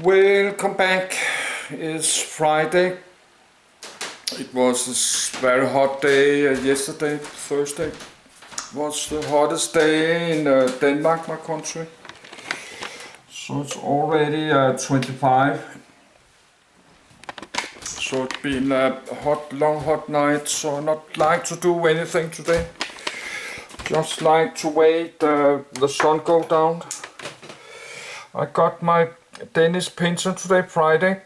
Welcome back. It's Friday. It was this very hot day yesterday, Thursday. Was the hottest day in Denmark, my country. So it's already 25. So it's been a long hot night, so I not like to do anything today. Just like to wait the sun go down. I got my Danish pension today, Friday.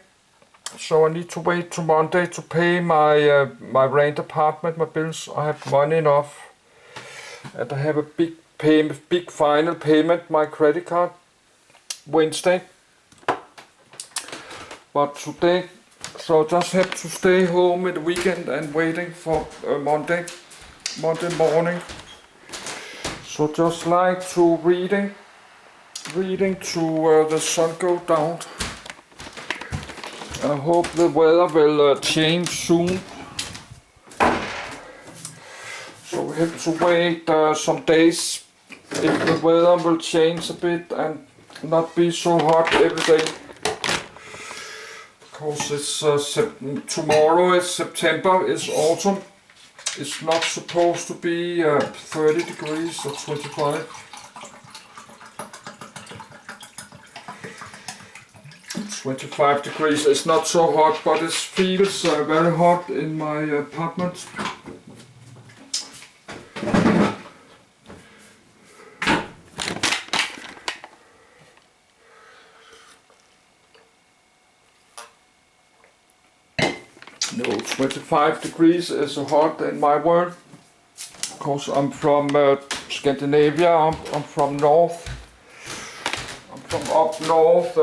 So I need to wait till Monday to pay my rent apartment, my bills. I have money enough, and I have a big final payment, my credit card, Wednesday. But today, so I just have to stay home in the weekend and waiting for Monday morning. So just like to reading to the sun go down. I hope the weather will change soon. So we have to wait some days if the weather will change a bit and not be so hot every day. Because it's tomorrow is September, it's autumn. It's not supposed to be 30 degrees or 25. 25 degrees. It's not so hot, but it feels very hot in my apartment. No, 25 degrees is hot in my world. Because I'm from Scandinavia. I'm from north. I'm from up north.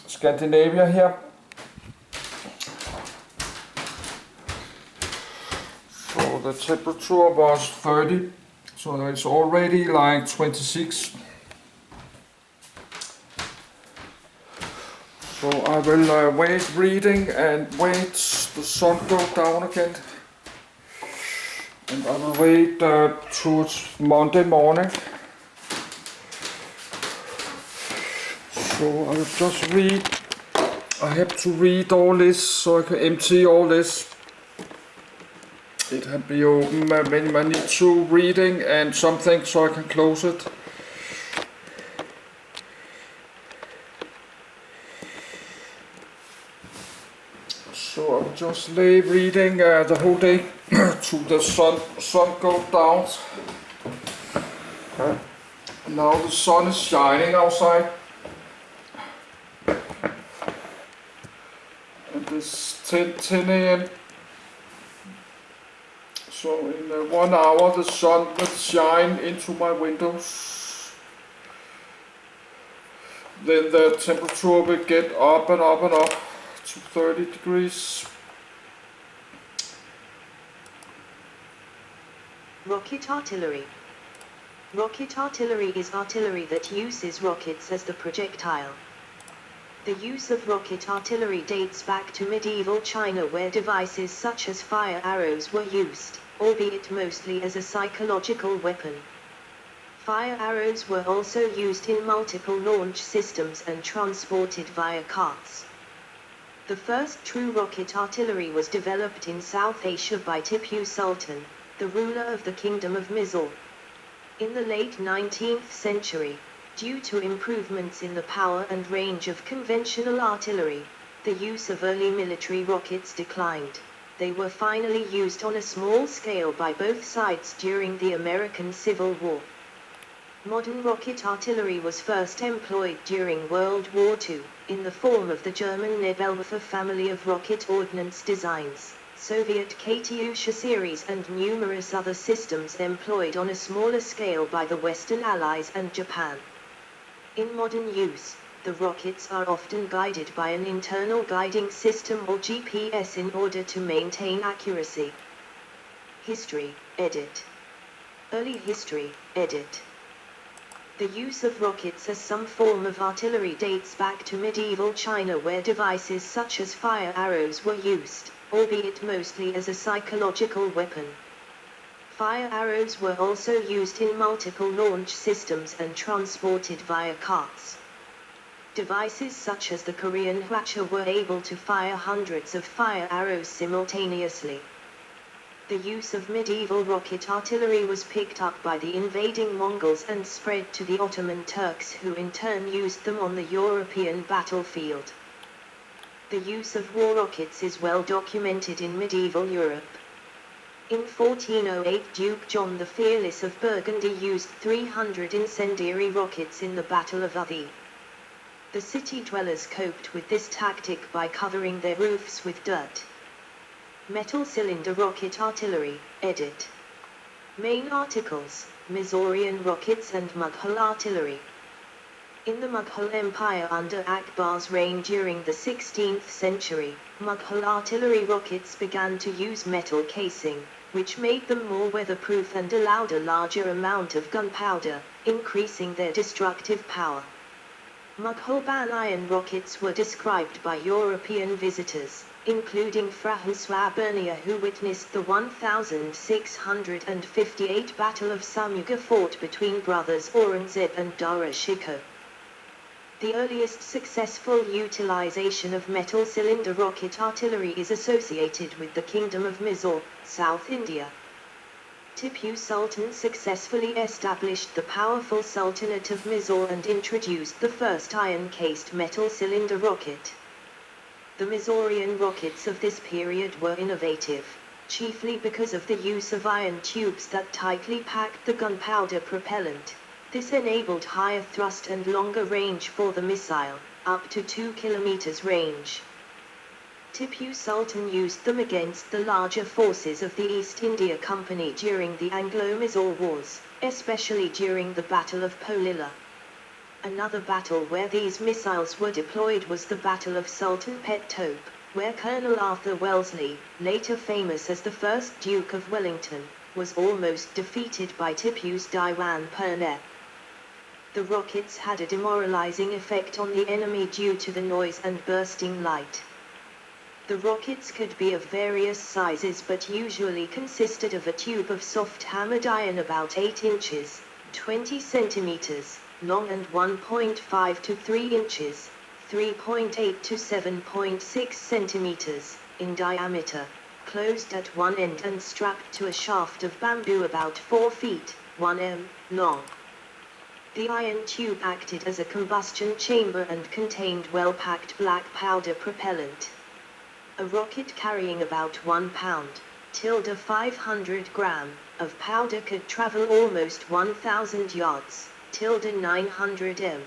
Scandinavia here. So the temperature was 30, so it's already like 26. So I will wait reading and wait the sun go down again. And I will wait towards Monday morning. So I will just read. I have to read all this so I can empty all this. It had been open. I need to reading and something so I can close it. So I will just lay reading the whole day to the sun go down. Now the sun is shining outside. It's 10 a.m. So in 1 hour the sun will shine into my windows. Then the temperature will get up and up and up to 30 degrees. Rocket artillery. Rocket artillery is artillery that uses rockets as the projectile. The use of rocket artillery dates back to medieval China, where devices such as fire arrows were used, albeit mostly as a psychological weapon. Fire arrows were also used in multiple launch systems and transported via carts. The first true rocket artillery was developed in South Asia by Tipu Sultan, the ruler of the Kingdom of Mysore. In the late 19th century, due to improvements in the power and range of conventional artillery, the use of early military rockets declined. They were finally used on a small scale by both sides during the American Civil War. Modern rocket artillery was first employed during World War II, in the form of the German Nebelwerfer family of rocket ordnance designs, Soviet Katyusha series, and numerous other systems employed on a smaller scale by the Western Allies and Japan. In modern use, the rockets are often guided by an internal guiding system or GPS in order to maintain accuracy. History, edit. Early history, edit. The use of rockets as some form of artillery dates back to medieval China, where devices such as fire arrows were used, albeit mostly as a psychological weapon. Fire arrows were also used in multiple launch systems and transported via carts. Devices such as the Korean Hwachcha were able to fire hundreds of fire arrows simultaneously. The use of medieval rocket artillery was picked up by the invading Mongols and spread to the Ottoman Turks, who in turn used them on the European battlefield. The use of war rockets is well documented in medieval Europe. In 1408, Duke John the Fearless of Burgundy used 300 incendiary rockets in the Battle of Uthi. The city dwellers coped with this tactic by covering their roofs with dirt. Metal cylinder rocket artillery, edit. Main articles, Mysorean rockets and Mughal artillery. In the Mughal Empire under Akbar's reign during the 16th century, Mughal artillery rockets began to use metal casing, which made them more weatherproof and allowed a larger amount of gunpowder, increasing their destructive power. Mughal iron rockets were described by European visitors, including François Bernier, who witnessed the 1658 Battle of Samuga fought between brothers Aurangzeb and Dara Shikoh. The earliest successful utilization of metal cylinder rocket artillery is associated with the Kingdom of Mysore, South India. Tipu Sultan successfully established the powerful Sultanate of Mysore and introduced the first iron-cased metal cylinder rocket. The Mysorean rockets of this period were innovative, chiefly because of the use of iron tubes that tightly packed the gunpowder propellant. This enabled higher thrust and longer range for the missile, up to 2 kilometers range. Tipu Sultan used them against the larger forces of the East India Company during the Anglo-Mysore Wars, especially during the Battle of Polilla. Another battle where these missiles were deployed was the Battle of Sultan Pet Tope, where Colonel Arthur Wellesley, later famous as the first Duke of Wellington, was almost defeated by Tipu's Diwan Purneh. The rockets had a demoralizing effect on the enemy due to the noise and bursting light. The rockets could be of various sizes but usually consisted of a tube of soft hammered iron about 8 inches, 20 centimeters, long and 1.5 to 3 inches, 3.8 to 7.6 centimeters, in diameter, closed at one end and strapped to a shaft of bamboo about 4 feet, 1 m, long. The iron tube acted as a combustion chamber and contained well-packed black powder propellant. A rocket carrying about 1 pound, 500 gram, of powder could travel almost 1,000 yards, 900 m.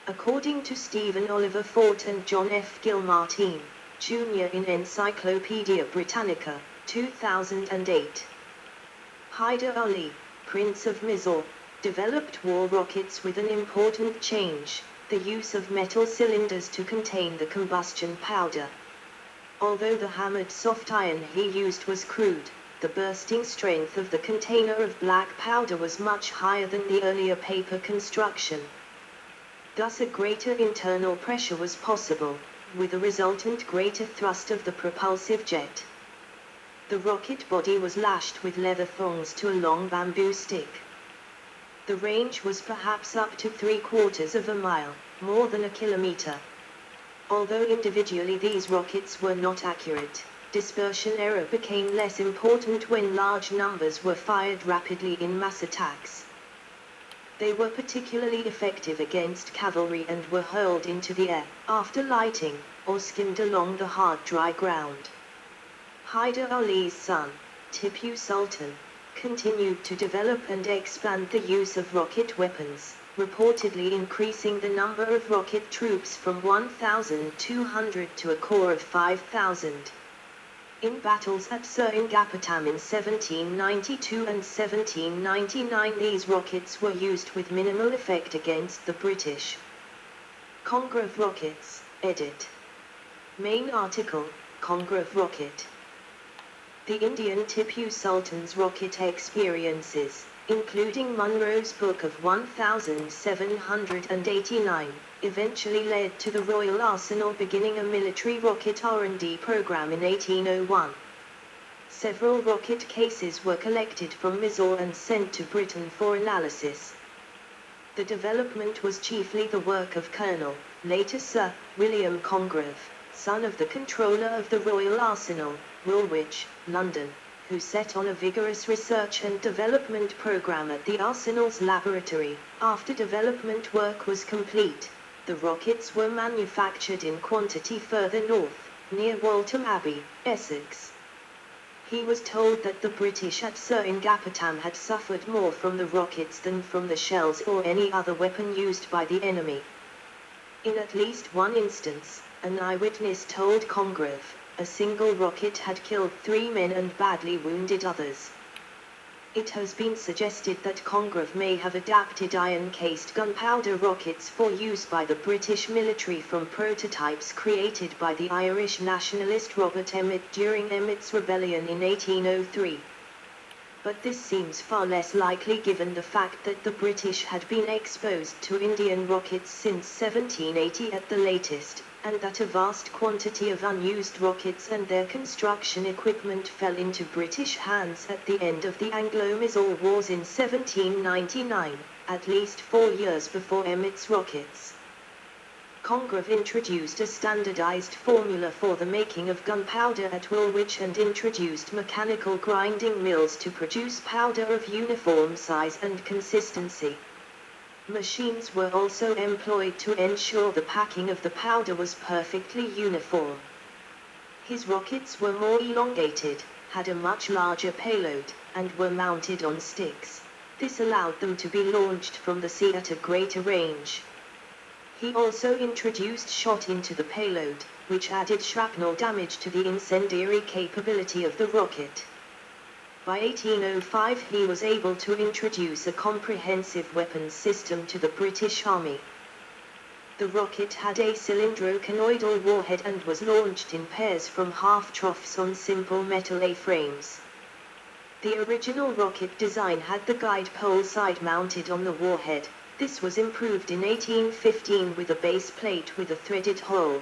According to Stephen Oliver Fort and John F. Gilmartin, Jr. in Encyclopedia Britannica, 2008. Hyder Ali, Prince of Mysore, developed war rockets with an important change, the use of metal cylinders to contain the combustion powder. Although the hammered soft iron he used was crude, the bursting strength of the container of black powder was much higher than the earlier paper construction. Thus a greater internal pressure was possible, with a resultant greater thrust of the propulsive jet. The rocket body was lashed with leather thongs to a long bamboo stick. The range was perhaps up to 3/4 of a mile, more than a kilometer. Although individually these rockets were not accurate, dispersion error became less important when large numbers were fired rapidly in mass attacks. They were particularly effective against cavalry and were hurled into the air, after lighting, or skimmed along the hard dry ground. Hyder Ali's son, Tipu Sultan, continued to develop and expand the use of rocket weapons, reportedly increasing the number of rocket troops from 1,200 to a corps of 5,000. In battles at Seringapatam in 1792 and 1799 these rockets were used with minimal effect against the British. Congreve rockets, edit. Main article, Congreve rocket. The Indian Tipu Sultan's rocket experiences, including Munro's Book of 1789, eventually led to the Royal Arsenal beginning a military rocket R&D program in 1801. Several rocket cases were collected from Mysore and sent to Britain for analysis. The development was chiefly the work of Colonel, later Sir, William Congreve, son of the Controller of the Royal Arsenal, Woolwich, London, who set on a vigorous research and development program at the Arsenal's laboratory. After development work was complete, the rockets were manufactured in quantity further north, near Waltham Abbey, Essex. He was told that the British at Seringapatam had suffered more from the rockets than from the shells or any other weapon used by the enemy. In at least one instance, an eyewitness told Congreve, a single rocket had killed 3 men and badly wounded others. It has been suggested that Congreve may have adapted iron-cased gunpowder rockets for use by the British military from prototypes created by the Irish nationalist Robert Emmet during Emmet's rebellion in 1803. But this seems far less likely given the fact that the British had been exposed to Indian rockets since 1780 at the latest, and that a vast quantity of unused rockets and their construction equipment fell into British hands at the end of the Anglo-Mysore Wars in 1799, at least 4 years before Emmet's rockets. Congreve introduced a standardized formula for the making of gunpowder at Woolwich and introduced mechanical grinding mills to produce powder of uniform size and consistency. Machines were also employed to ensure the packing of the powder was perfectly uniform. His rockets were more elongated, had a much larger payload, and were mounted on sticks. This allowed them to be launched from the sea at a greater range. He also introduced shot into the payload, which added shrapnel damage to the incendiary capability of the rocket. By 1805 he was able to introduce a comprehensive weapons system to the British Army. The rocket had a cylindroconoidal warhead and was launched in pairs from half-troughs on simple metal A-frames. The original rocket design had the guide pole side mounted on the warhead. This was improved in 1815 with a base plate with a threaded hole.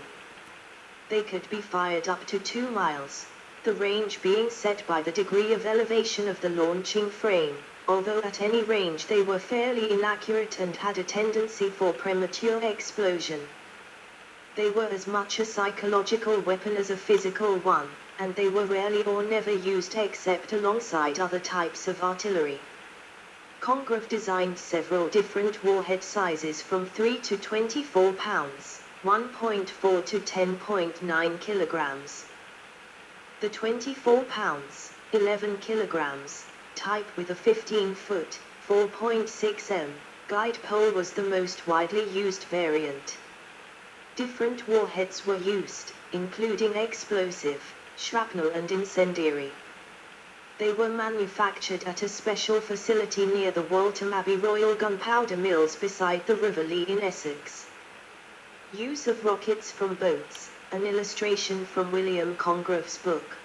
They could be fired up to 2 miles, the range being set by the degree of elevation of the launching frame, although at any range they were fairly inaccurate and had a tendency for premature explosion. They were as much a psychological weapon as a physical one, and they were rarely or never used except alongside other types of artillery. Congreve designed several different warhead sizes from 3 to 24 pounds, 1.4 to 10.9 kilograms. The 24 pounds, 11 kilograms, type with a 15-foot, 4.6 m, guide pole was the most widely used variant. Different warheads were used, including explosive, shrapnel and incendiary. They were manufactured at a special facility near the Waltham Abbey Royal Gunpowder Mills beside the River Lee in Essex. Use of rockets from boats, an illustration from William Congreve's book.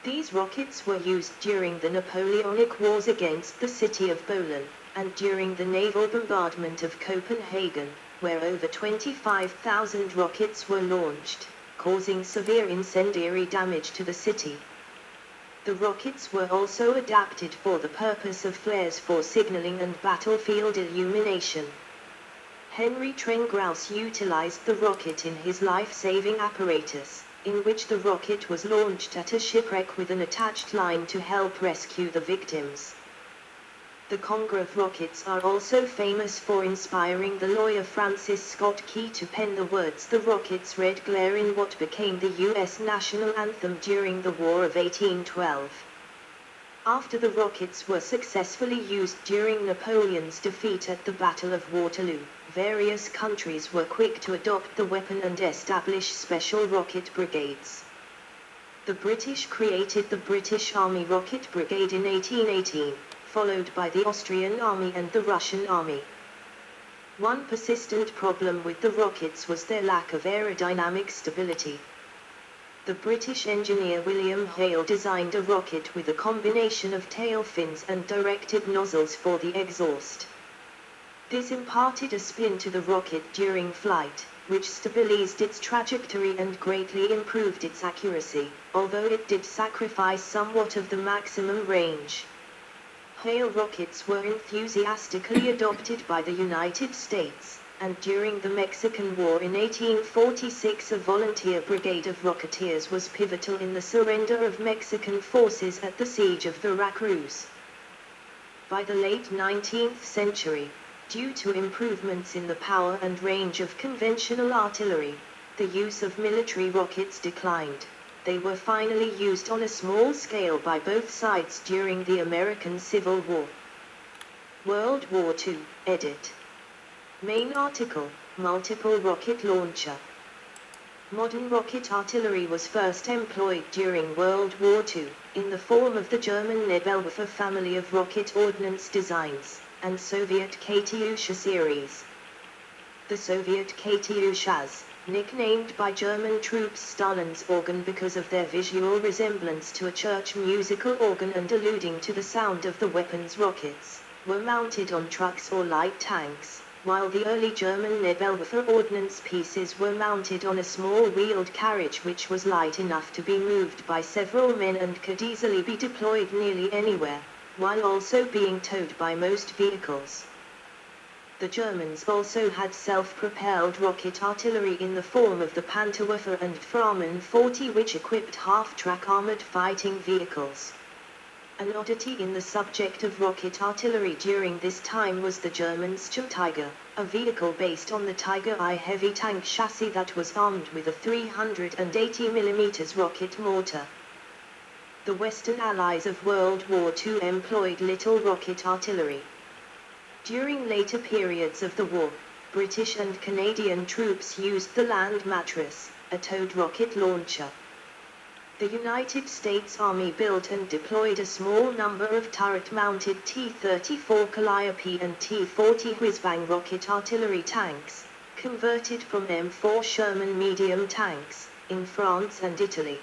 These rockets were used during the Napoleonic Wars against the city of Bohlen, and during the naval bombardment of Copenhagen, where over 25,000 rockets were launched, causing severe incendiary damage to the city. The rockets were also adapted for the purpose of flares for signaling and battlefield illumination. Henry Trengrouse utilized the rocket in his life-saving apparatus, in which the rocket was launched at a shipwreck with an attached line to help rescue the victims. The Congreve rockets are also famous for inspiring the lawyer Francis Scott Key to pen the words "The rocket's red glare" in what became the U.S. national anthem during the War of 1812. After the rockets were successfully used during Napoleon's defeat at the Battle of Waterloo, various countries were quick to adopt the weapon and establish special rocket brigades. The British created the British Army Rocket Brigade in 1818, followed by the Austrian Army and the Russian Army. One persistent problem with the rockets was their lack of aerodynamic stability. The British engineer William Hale designed a rocket with a combination of tail fins and directed nozzles for the exhaust. This imparted a spin to the rocket during flight, which stabilized its trajectory and greatly improved its accuracy, although it did sacrifice somewhat of the maximum range. Hale rockets were enthusiastically adopted by the United States, and during the Mexican War in 1846 a volunteer brigade of rocketeers was pivotal in the surrender of Mexican forces at the siege of Veracruz. By the late 19th century, due to improvements in the power and range of conventional artillery, the use of military rockets declined. They were finally used on a small scale by both sides during the American Civil War. World War II, edit. Main article, multiple rocket launcher. Modern rocket artillery was first employed during World War II, in the form of the German Nebelwerfer family of rocket ordnance designs, and Soviet Katyusha series. The Soviet Katyushas, nicknamed by German troops Stalin's organ because of their visual resemblance to a church musical organ and alluding to the sound of the weapon's rockets, were mounted on trucks or light tanks, while the early German Nebelwerfer ordnance pieces were mounted on a small wheeled carriage which was light enough to be moved by several men and could easily be deployed nearly anywhere, while also being towed by most vehicles. The Germans also had self-propelled rocket artillery in the form of the Panzerwerfer and Farman 40 which equipped half-track armored fighting vehicles. An oddity in the subject of rocket artillery during this time was the German Sturmtiger, a vehicle based on the Tiger I heavy tank chassis that was armed with a 380 mm rocket mortar. The Western Allies of World War II employed little rocket artillery. During later periods of the war, British and Canadian troops used the Land Mattress, a towed rocket launcher. The United States Army built and deployed a small number of turret-mounted T-34 Calliope and T-40 Whizbang rocket artillery tanks, converted from M4 Sherman medium tanks, in France and Italy.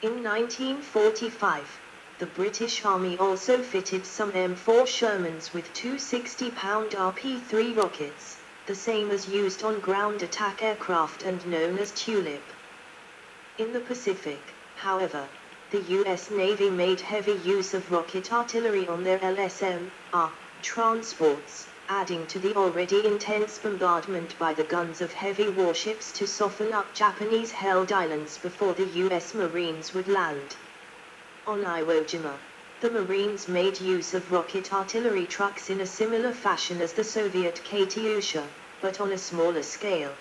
In 1945, the British Army also fitted some M4 Shermans with two 60-pound RP-3 rockets, the same as used on ground attack aircraft and known as Tulip. In the Pacific, however, the U.S. Navy made heavy use of rocket artillery on their LSM-R transports, adding to the already intense bombardment by the guns of heavy warships to soften up Japanese-held islands before the U.S. Marines would land. On Iwo Jima, the Marines made use of rocket artillery trucks in a similar fashion as the Soviet Katyusha, but on a smaller scale.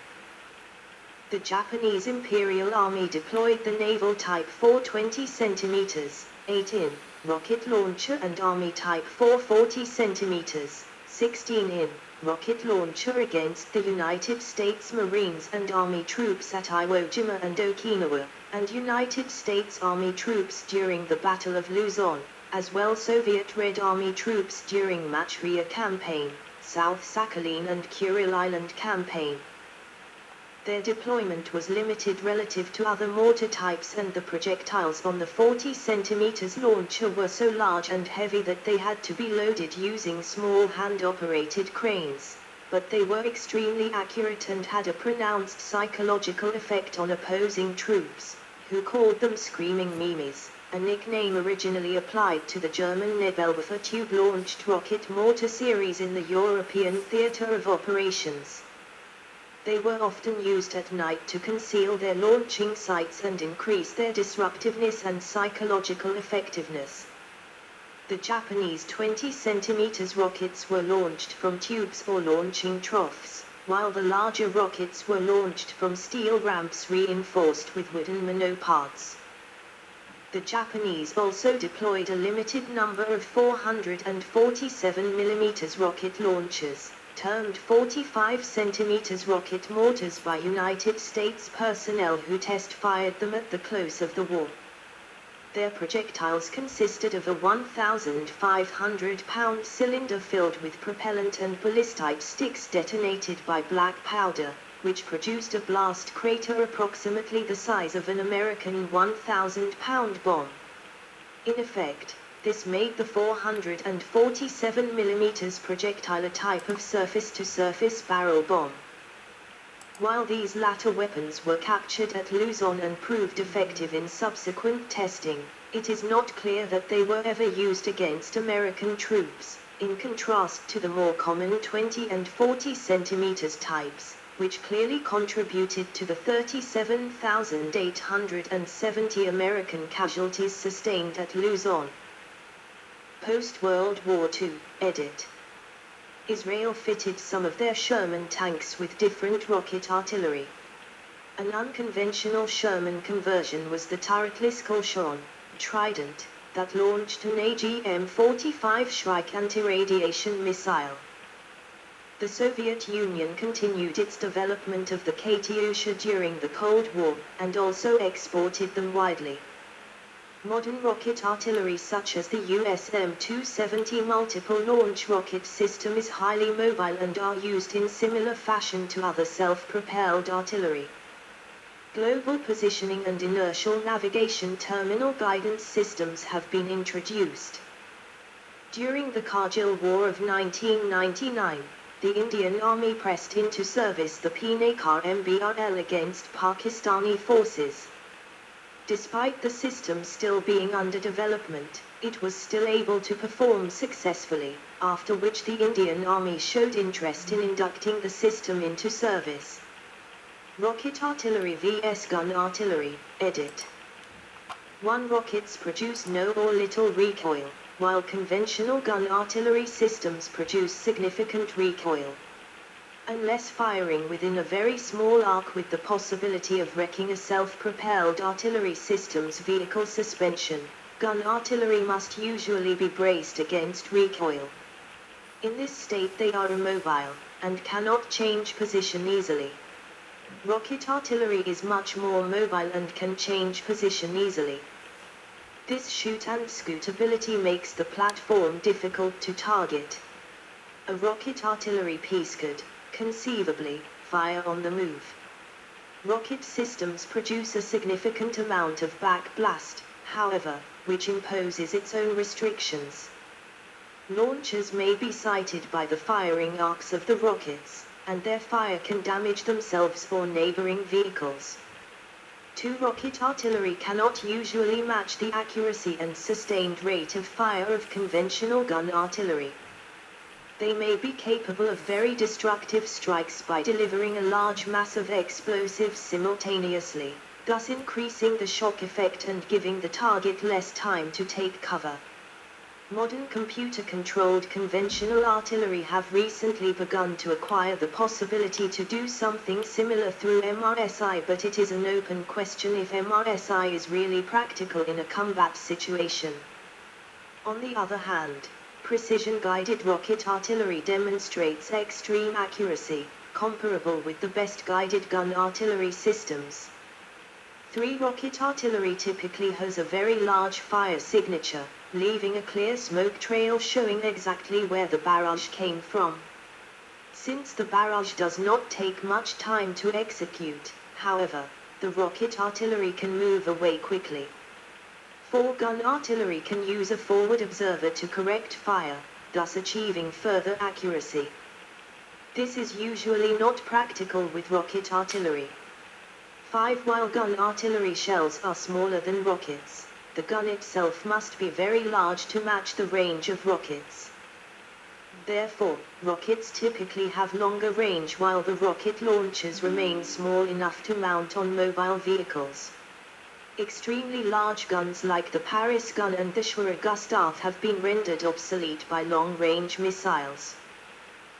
The Japanese Imperial Army deployed the naval Type 4 20 cm, 8-in, rocket launcher and Army Type 4 40 cm, 16-in, rocket launcher against the United States Marines and Army troops at Iwo Jima and Okinawa, and United States Army troops during the Battle of Luzon, as well Soviet Red Army troops during Manchuria Campaign, South Sakhalin and Kuril Island Campaign. Their deployment was limited relative to other mortar types and the projectiles on the 40 cm launcher were so large and heavy that they had to be loaded using small hand-operated cranes, but they were extremely accurate and had a pronounced psychological effect on opposing troops, who called them screaming memes, a nickname originally applied to the German Nebelwerfer tube-launched rocket mortar series in the European theatre of operations. They were often used at night to conceal their launching sites and increase their disruptiveness and psychological effectiveness. The Japanese 20 cm rockets were launched from tubes or launching troughs, while the larger rockets were launched from steel ramps reinforced with wooden monoparts. The Japanese also deployed a limited number of 447 mm rocket launchers, termed 45 cm rocket mortars by United States personnel who test-fired them at the close of the war. Their projectiles consisted of a 1,500-pound cylinder filled with propellant and ballistite sticks detonated by black powder, which produced a blast crater approximately the size of an American 1,000-pound bomb. In effect, this made the 447 mm projectile a type of surface-to-surface barrel bomb. While these latter weapons were captured at Luzon and proved effective in subsequent testing, it is not clear that they were ever used against American troops, in contrast to the more common 20 and 40 centimeters types, which clearly contributed to the 37,870 American casualties sustained at Luzon. Post-World War II, edit. Israel fitted some of their Sherman tanks with different rocket artillery. An unconventional Sherman conversion was the turretless Kholchon, Trident, that launched an AGM-45 Shrike anti-radiation missile. The Soviet Union continued its development of the Katyusha during the Cold War, and also exported them widely. Modern rocket artillery such as the US M270 multiple launch rocket system is highly mobile and are used in similar fashion to other self-propelled artillery. Global positioning and inertial navigation terminal guidance systems have been introduced. During the Kargil War of 1999, the Indian Army pressed into service the Pinakar MBRL against Pakistani forces. Despite the system still being under development, it was still able to perform successfully, after which the Indian Army showed interest in inducting the system into service. Rocket artillery vs gun artillery, edit. 1. Rockets produce no or little recoil, while conventional gun artillery systems produce significant recoil. Unless firing within a very small arc with the possibility of wrecking a self-propelled artillery system's vehicle suspension, gun artillery must usually be braced against recoil. In this state they are immobile, and cannot change position easily. Rocket artillery is much more mobile and can change position easily. This shoot and scoot ability makes the platform difficult to target. A rocket artillery piece could, conceivably, fire on the move. Rocket systems produce a significant amount of backblast, however, which imposes its own restrictions. Launchers may be sighted by the firing arcs of the rockets, and their fire can damage themselves or neighboring vehicles. 2. Rocket artillery cannot usually match the accuracy and sustained rate of fire of conventional gun artillery. They may be capable of very destructive strikes by delivering a large mass of explosives simultaneously, thus increasing the shock effect and giving the target less time to take cover. Modern computer-controlled conventional artillery have recently begun to acquire the possibility to do something similar through MRSI, but it is an open question if MRSI is really practical in a combat situation. On the other hand, precision-guided rocket artillery demonstrates extreme accuracy, comparable with the best guided gun artillery systems. 3. Rocket artillery typically has a very large fire signature, leaving a clear smoke trail showing exactly where the barrage came from. Since the barrage does not take much time to execute, however, the rocket artillery can move away quickly. 4. Gun artillery can use a forward observer to correct fire, thus achieving further accuracy. This is usually not practical with rocket artillery. 5. While gun artillery shells are smaller than rockets, the gun itself must be very large to match the range of rockets. Therefore, rockets typically have longer range while the rocket launchers remain small enough to mount on mobile vehicles. Extremely large guns like the Paris gun and the Schwerer Gustav have been rendered obsolete by long-range missiles.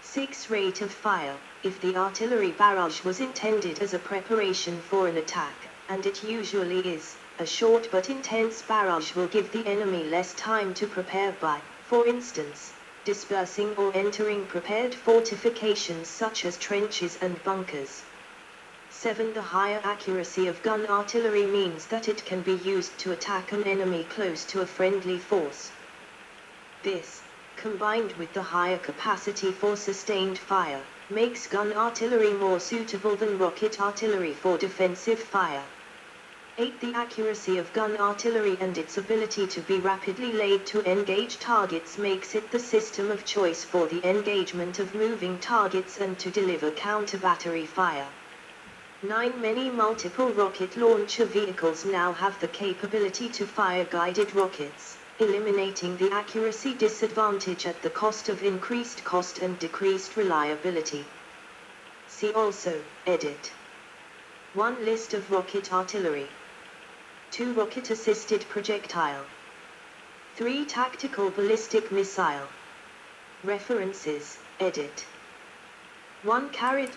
6. Rate of fire. If the artillery barrage was intended as a preparation for an attack, and it usually is, a short but intense barrage will give the enemy less time to prepare by, for instance, dispersing or entering prepared fortifications such as trenches and bunkers. 7. The higher accuracy of gun artillery means that it can be used to attack an enemy close to a friendly force. This, combined with the higher capacity for sustained fire, makes gun artillery more suitable than rocket artillery for defensive fire. 8. The accuracy of gun artillery and its ability to be rapidly laid to engage targets makes it the system of choice for the engagement of moving targets and to deliver counter-battery fire. 9. Many multiple rocket launcher vehicles now have the capability to fire guided rockets, eliminating the accuracy disadvantage at the cost of increased cost and decreased reliability. See also, Edit. 1. List of rocket artillery. 2. Rocket-assisted projectile. 3. Tactical ballistic missile. References, Edit. 1. Carried